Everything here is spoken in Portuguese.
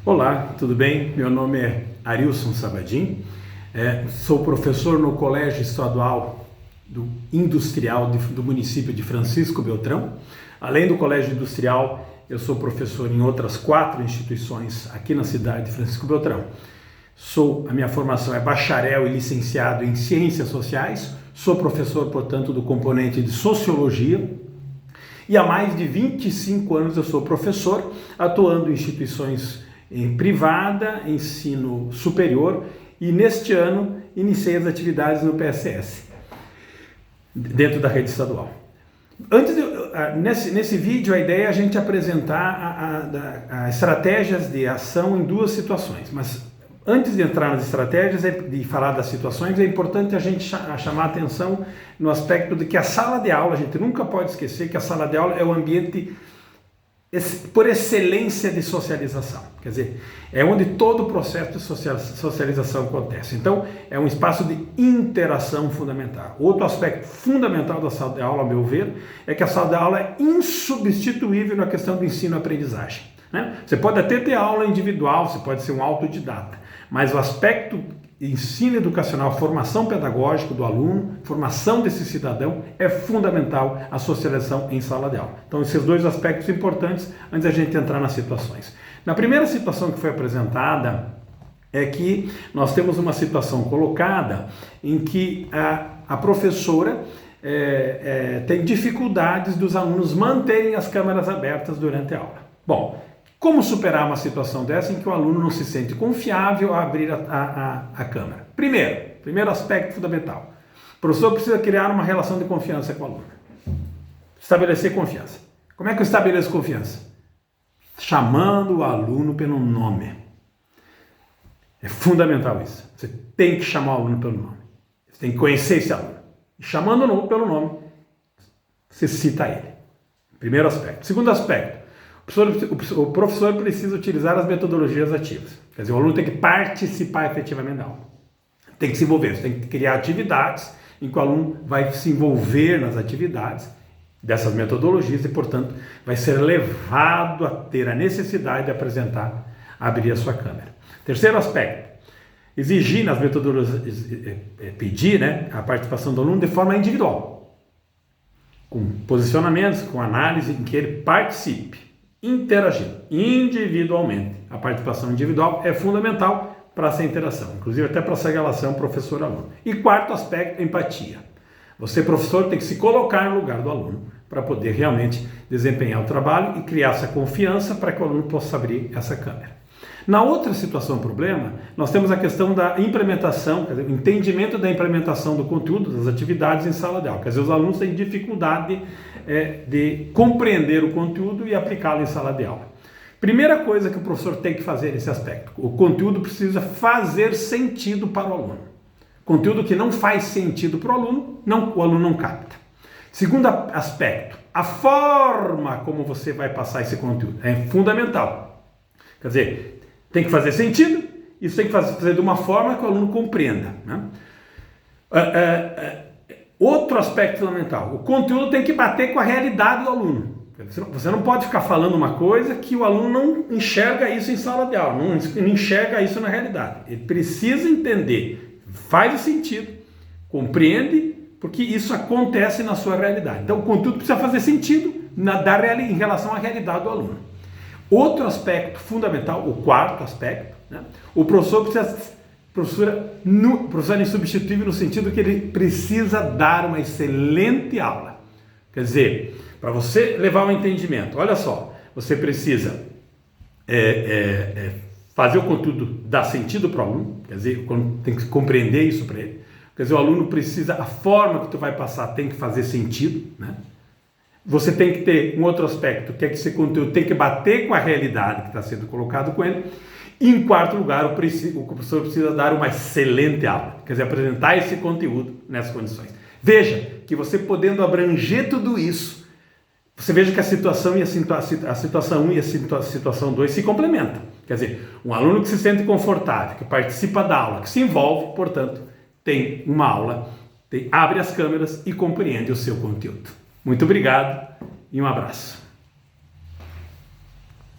Olá, tudo bem? Meu nome é Arilson Sabadim, sou professor no Colégio Estadual Industrial do município de Francisco Beltrão. Além do Colégio Industrial, eu sou professor em outras 4 instituições aqui na cidade de Francisco Beltrão. A minha formação é bacharel e licenciado em Ciências Sociais, sou professor, portanto, do componente de Sociologia, e há mais de 25 anos eu sou professor, atuando em instituições em privada, ensino superior, e neste ano iniciei as atividades no PSS, dentro da rede estadual. Nesse vídeo a ideia é a gente apresentar as estratégias de ação em 2 situações, mas antes de entrar nas estratégias e falar das situações, é importante a gente chamar a atenção no aspecto de que a sala de aula, a gente nunca pode esquecer que a sala de aula é o ambiente por excelência de socialização, quer dizer, é onde todo o processo de socialização acontece. Então, é um espaço de interação fundamental. Outro aspecto fundamental da sala de aula, ao meu ver, é que a sala de aula é insubstituível na questão do ensino-aprendizagem, né? Você pode até ter aula individual, você pode ser um autodidata, mas o aspecto ensino educacional, formação pedagógica do aluno, formação desse cidadão, é fundamental a socialização em sala de aula. Então, esses 2 aspectos importantes antes da gente entrar nas situações. Na primeira situação que foi apresentada, é que nós temos uma situação colocada em que a professora tem dificuldades dos alunos manterem as câmeras abertas durante a aula. Bom, como superar uma situação dessa em que o aluno não se sente confiável a abrir a câmera? Primeiro aspecto fundamental. O professor precisa criar uma relação de confiança com o aluno. Estabelecer confiança. Como é que eu estabeleço confiança? Chamando o aluno pelo nome. É fundamental isso. Você tem que chamar o aluno pelo nome. Você tem que conhecer esse aluno. E chamando-o pelo nome, você cita ele. Primeiro aspecto. Segundo aspecto. O professor precisa utilizar as metodologias ativas. Quer dizer, o aluno tem que participar efetivamente da aula. Tem que se envolver, você tem que criar atividades em que o aluno vai se envolver nas atividades dessas metodologias e, portanto, vai ser levado a ter a necessidade de abrir a sua câmera. Terceiro aspecto, exigir nas metodologias, pedir, a participação do aluno de forma individual, com posicionamentos, com análise em que ele participe, interagindo individualmente. A participação individual é fundamental para essa interação, inclusive até para essa relação professor-aluno. E quarto aspecto, empatia. Você, professor, tem que se colocar no lugar do aluno para poder realmente desempenhar o trabalho e criar essa confiança para que o aluno possa abrir essa câmera. Na outra situação, problema, nós temos a questão da implementação, quer dizer, o entendimento da implementação do conteúdo, das atividades em sala de aula. Quer dizer, os alunos têm dificuldade de compreender o conteúdo e aplicá-lo em sala de aula. Primeira coisa que o professor tem que fazer nesse aspecto, o conteúdo precisa fazer sentido para o aluno. Conteúdo que não faz sentido para o aluno, o aluno não capta. Segundo aspecto, a forma como você vai passar esse conteúdo é fundamental. Quer dizer, tem que fazer sentido, isso tem que fazer de uma forma que o aluno compreenda, Outro aspecto fundamental, o conteúdo tem que bater com a realidade do aluno. Você não pode ficar falando uma coisa que o aluno não enxerga isso em sala de aula, não enxerga isso na realidade. Ele precisa entender, faz o sentido, compreende, porque isso acontece na sua realidade. Então o conteúdo precisa fazer sentido em relação à realidade do aluno. Outro aspecto fundamental, o quarto aspecto, o professor precisa... Professor insubstituível no sentido que ele precisa dar uma excelente aula. Quer dizer, para você levar um entendimento, olha só, você precisa fazer o conteúdo dar sentido para o aluno, quer dizer, tem que compreender isso para ele. Quer dizer, o aluno precisa, a forma que tu vai passar tem que fazer sentido, Você tem que ter um outro aspecto, que é que esse conteúdo tem que bater com a realidade que está sendo colocado com ele. E, em quarto lugar, o professor precisa dar uma excelente aula, quer dizer, apresentar esse conteúdo nessas condições. Veja que você podendo abranger tudo isso, você veja que a situação 1 e a situação 2 se complementam. Quer dizer, um aluno que se sente confortável, que participa da aula, que se envolve, portanto, tem uma aula, abre as câmeras e compreende o seu conteúdo. Muito obrigado e um abraço.